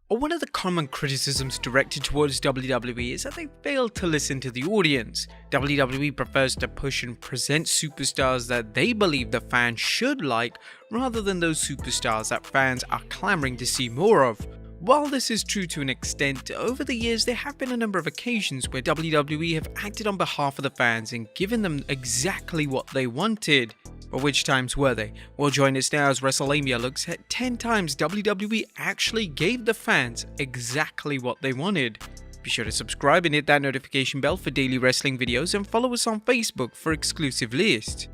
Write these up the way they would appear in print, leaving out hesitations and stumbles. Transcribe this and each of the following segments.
One of the common criticisms directed towards WWE is that they fail to listen to the audience. WWE prefers to push and present superstars that they believe the fans should like, rather than those superstars that fans are clamoring to see more of. While this is true to an extent, over the years there have been a number of occasions where WWE have acted on behalf of the fans and given them exactly what they wanted. But which times were they? Well, join us now as WrestleMania looks at 10 times WWE actually gave the fans exactly what they wanted. Be sure to subscribe and hit that notification bell for daily wrestling videos, and follow us on Facebook for exclusive lists.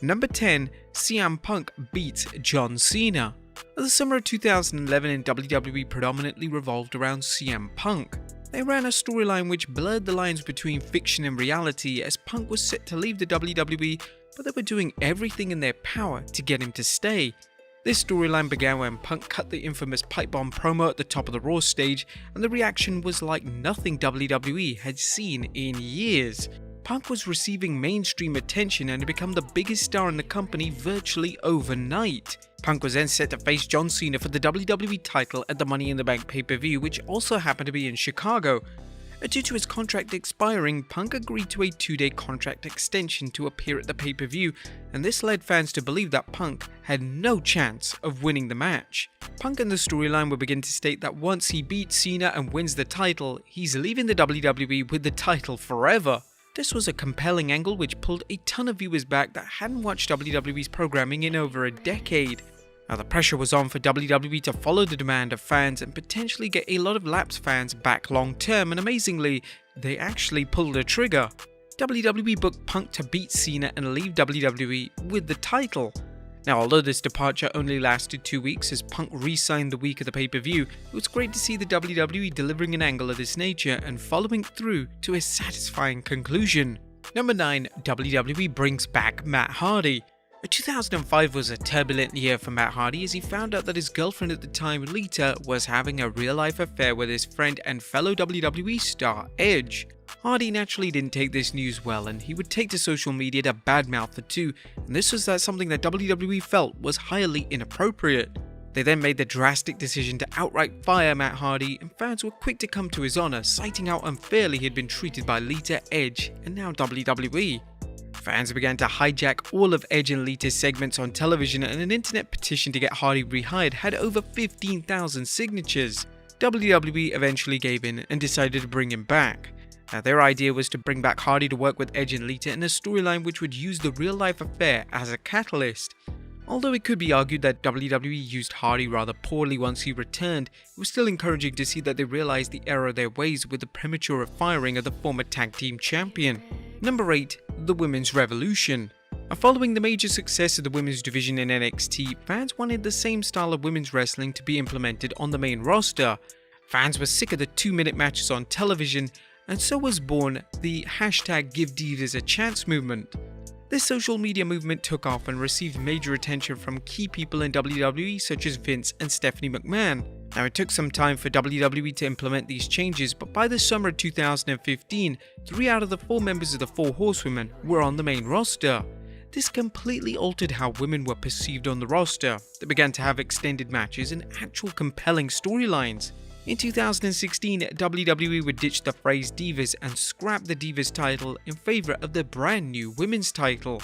Number 10. CM Punk beats John Cena. The summer of 2011 in WWE predominantly revolved around CM Punk. They ran a storyline which blurred the lines between fiction and reality, as Punk was set to leave the WWE, but they were doing everything in their power to get him to stay. This storyline began when Punk cut the infamous pipe bomb promo at the top of the Raw stage, and the reaction was like nothing WWE had seen in years. Punk was receiving mainstream attention and had become the biggest star in the company virtually overnight. Punk was then set to face John Cena for the WWE title at the Money in the Bank pay-per-view, which also happened to be in Chicago. Due to his contract expiring, Punk agreed to a 2-day contract extension to appear at the pay-per-view, and this led fans to believe that Punk had no chance of winning the match. Punk in the storyline would begin to state that once he beats Cena and wins the title, he's leaving the WWE with the title forever. This was a compelling angle which pulled a ton of viewers back that hadn't watched WWE's programming in over a decade. Now the pressure was on for WWE to follow the demand of fans and potentially get a lot of lapsed fans back long term, and amazingly, they actually pulled the trigger. WWE booked Punk to beat Cena and leave WWE with the title. Now, although this departure only lasted 2 weeks as Punk re-signed the week of the pay-per-view, it was great to see the WWE delivering an angle of this nature and following through to a satisfying conclusion. Number 9. WWE brings back Matt Hardy. 2005 was a turbulent year for Matt Hardy as he found out that his girlfriend at the time, Lita, was having a real-life affair with his friend and fellow WWE star, Edge. Hardy naturally didn't take this news well, and he would take to social media to badmouth the two, and this was something that WWE felt was highly inappropriate. They then made the drastic decision to outright fire Matt Hardy, and fans were quick to come to his honor, citing how unfairly he had been treated by Lita, Edge, and now WWE. Fans began to hijack all of Edge and Lita's segments on television, and an internet petition to get Hardy rehired had over 15,000 signatures. WWE eventually gave in and decided to bring him back. Now, their idea was to bring back Hardy to work with Edge and Lita in a storyline which would use the real-life affair as a catalyst. Although it could be argued that WWE used Hardy rather poorly once he returned, it was still encouraging to see that they realized the error of their ways with the premature firing of the former tag team champion. Number 8. The Women's Revolution. Following the major success of the women's division in NXT, fans wanted the same style of women's wrestling to be implemented on the main roster. Fans were sick of the 2-minute matches on television, and so was born the #GiveDivas a Chance movement. This social media movement took off and received major attention from key people in WWE such as Vince and Stephanie McMahon. Now, it took some time for WWE to implement these changes, but by the summer of 2015, 3 out of the 4 members of the 4 Horsewomen were on the main roster. This completely altered how women were perceived on the roster. They began to have extended matches and actual compelling storylines. In 2016, WWE would ditch the phrase Divas and scrap the Divas title in favor of the brand new women's title.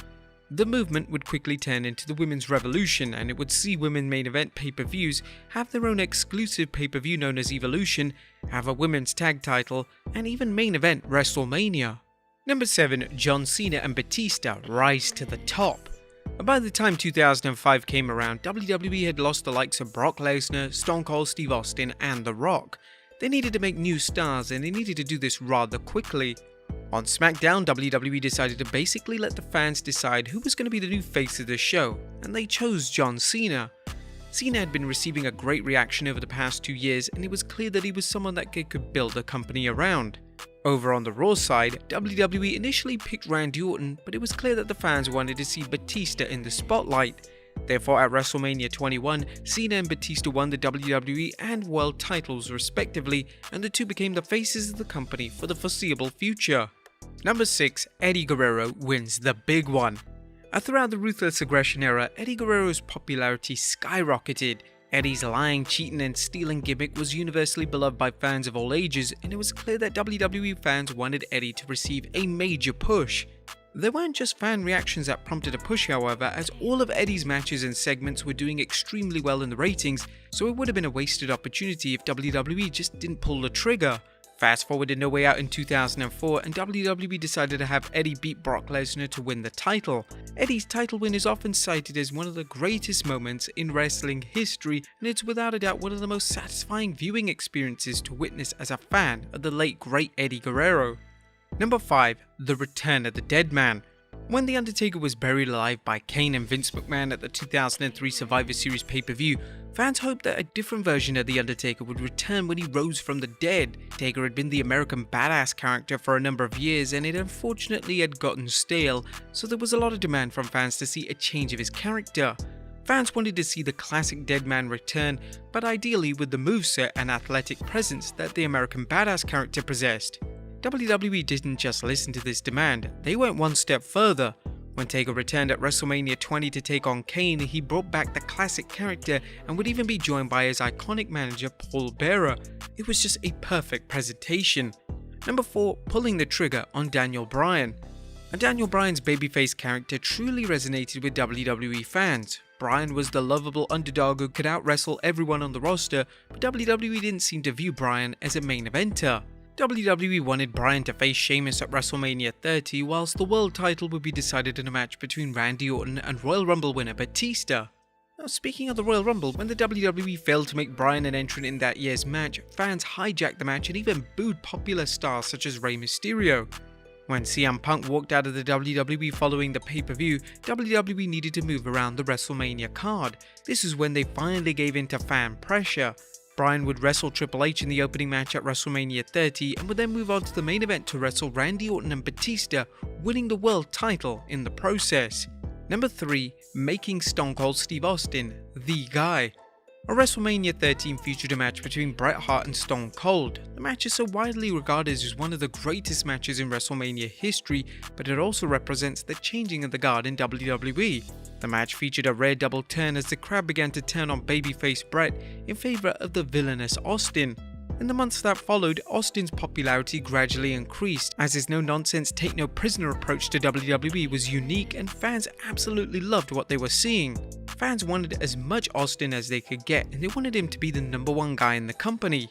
The movement would quickly turn into the Women's Revolution, and it would see women main event pay-per-views have their own exclusive pay-per-view known as Evolution, have a women's tag title, and even main event WrestleMania. Number 7. John Cena and Batista rise to the top. By the time 2005 came around, WWE had lost the likes of Brock Lesnar, Stone Cold Steve Austin, and The Rock. They needed to make new stars, and they needed to do this rather quickly. On SmackDown, WWE decided to basically let the fans decide who was going to be the new face of the show, and they chose John Cena. Cena had been receiving a great reaction over the past 2 years, and it was clear that he was someone that they could build a company around. Over on the Raw side, WWE initially picked Randy Orton, but it was clear that the fans wanted to see Batista in the spotlight. Therefore, at WrestleMania 21, Cena and Batista won the WWE and World titles respectively, and the two became the faces of the company for the foreseeable future. Number 6. Eddie Guerrero wins the big one. Throughout the Ruthless Aggression era, Eddie Guerrero's popularity skyrocketed. Eddie's lying, cheating and stealing gimmick was universally beloved by fans of all ages, and it was clear that WWE fans wanted Eddie to receive a major push. There weren't just fan reactions that prompted a push, however, as all of Eddie's matches and segments were doing extremely well in the ratings, so it would have been a wasted opportunity if WWE just didn't pull the trigger. Fast forward to No Way Out in 2004, and WWE decided to have Eddie beat Brock Lesnar to win the title. Eddie's title win is often cited as one of the greatest moments in wrestling history, and it's without a doubt one of the most satisfying viewing experiences to witness as a fan of the late great Eddie Guerrero. Number 5. The Return of the Dead Man. When The Undertaker was buried alive by Kane and Vince McMahon at the 2003 Survivor Series pay-per-view, fans hoped that a different version of The Undertaker would return when he rose from the dead. Taker had been the American badass character for a number of years, and it unfortunately had gotten stale, so there was a lot of demand from fans to see a change of his character. Fans wanted to see the classic Dead Man return, but ideally with the moveset and athletic presence that the American badass character possessed. WWE didn't just listen to this demand, they went one step further. When Taker returned at WrestleMania 20 to take on Kane, he brought back the classic character and would even be joined by his iconic manager Paul Bearer. It was just a perfect presentation. Number 4. Pulling the trigger on Daniel Bryan. Daniel Bryan's babyface character truly resonated with WWE fans. Bryan was the lovable underdog who could out-wrestle everyone on the roster, but WWE didn't seem to view Bryan as a main eventer. WWE wanted Bryan to face Sheamus at WrestleMania 30, whilst the world title would be decided in a match between Randy Orton and Royal Rumble winner Batista. Now, speaking of the Royal Rumble, when the WWE failed to make Bryan an entrant in that year's match, fans hijacked the match and even booed popular stars such as Rey Mysterio. When CM Punk walked out of the WWE following the pay-per-view, WWE needed to move around the WrestleMania card. This is when they finally gave in to fan pressure. Bryan would wrestle Triple H in the opening match at WrestleMania 30 and would then move on to the main event to wrestle Randy Orton and Batista, winning the world title in the process. Number 3. Making Stone Cold Steve Austin the guy. A WrestleMania 13 featured a match between Bret Hart and Stone Cold. The match is so widely regarded as one of the greatest matches in WrestleMania history, but it also represents the changing of the guard in WWE. The match featured a rare double turn as the crowd began to turn on babyface Bret in favor of the villainous Austin. In the months that followed, Austin's popularity gradually increased, as his no-nonsense, take-no-prisoner approach to WWE was unique and fans absolutely loved what they were seeing. Fans wanted as much Austin as they could get, and they wanted him to be the number one guy in the company.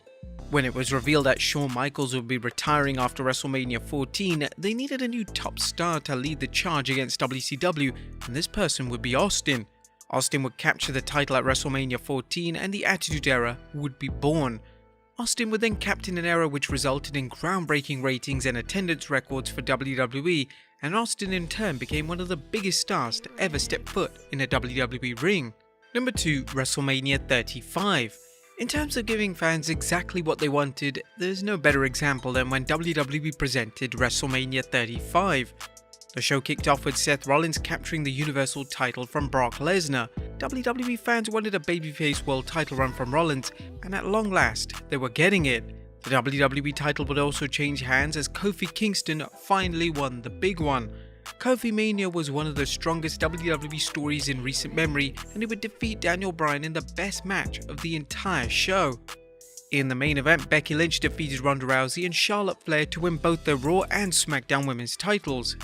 When it was revealed that Shawn Michaels would be retiring after WrestleMania 14, they needed a new top star to lead the charge against WCW, and this person would be Austin. Austin would capture the title at WrestleMania 14 and the Attitude Era would be born. Austin would then captain an era which resulted in groundbreaking ratings and attendance records for WWE, and Austin in turn became one of the biggest stars to ever step foot in a WWE ring. Number 2. WrestleMania 35. In terms of giving fans exactly what they wanted, there's no better example than when WWE presented WrestleMania 35. The show kicked off with Seth Rollins capturing the Universal title from Brock Lesnar. WWE fans wanted a babyface world title run from Rollins, and at long last, they were getting it. The WWE title would also change hands as Kofi Kingston finally won the big one. Kofi Mania was one of the strongest WWE stories in recent memory, and it would defeat Daniel Bryan in the best match of the entire show. In the main event, Becky Lynch defeated Ronda Rousey and Charlotte Flair to win both the Raw and SmackDown women's titles.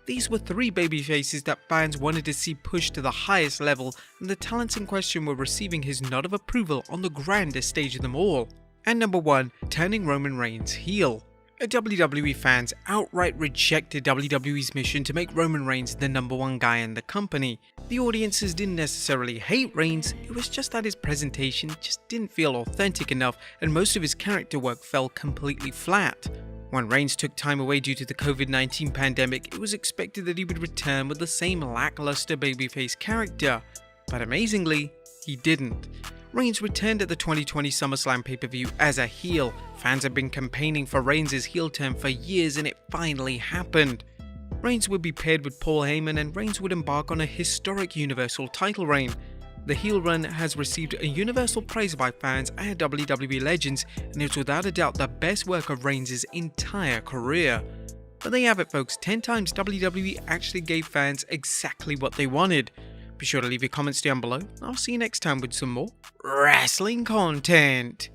These were 3 babyfaces that fans wanted to see pushed to the highest level, and the talents in question were receiving his nod of approval on the grandest stage of them all. And number 1, turning Roman Reigns heel. WWE fans outright rejected WWE's mission to make Roman Reigns the number 1 guy in the company. The audiences didn't necessarily hate Reigns, it was just that his presentation just didn't feel authentic enough, and most of his character work fell completely flat. When Reigns took time away due to the COVID-19 pandemic, it was expected that he would return with the same lackluster babyface character, but amazingly, he didn't. Reigns returned at the 2020 SummerSlam pay-per-view as a heel. Fans had been campaigning for Reigns' heel turn for years, and it finally happened. Reigns would be paired with Paul Heyman, and Reigns would embark on a historic Universal title reign. The heel run has received a universal praise by fans and WWE legends, and it's without a doubt the best work of Reigns' entire career. But there you have it folks, 10 times WWE actually gave fans exactly what they wanted. Be sure to leave your comments down below. I'll see you next time with some more wrestling content.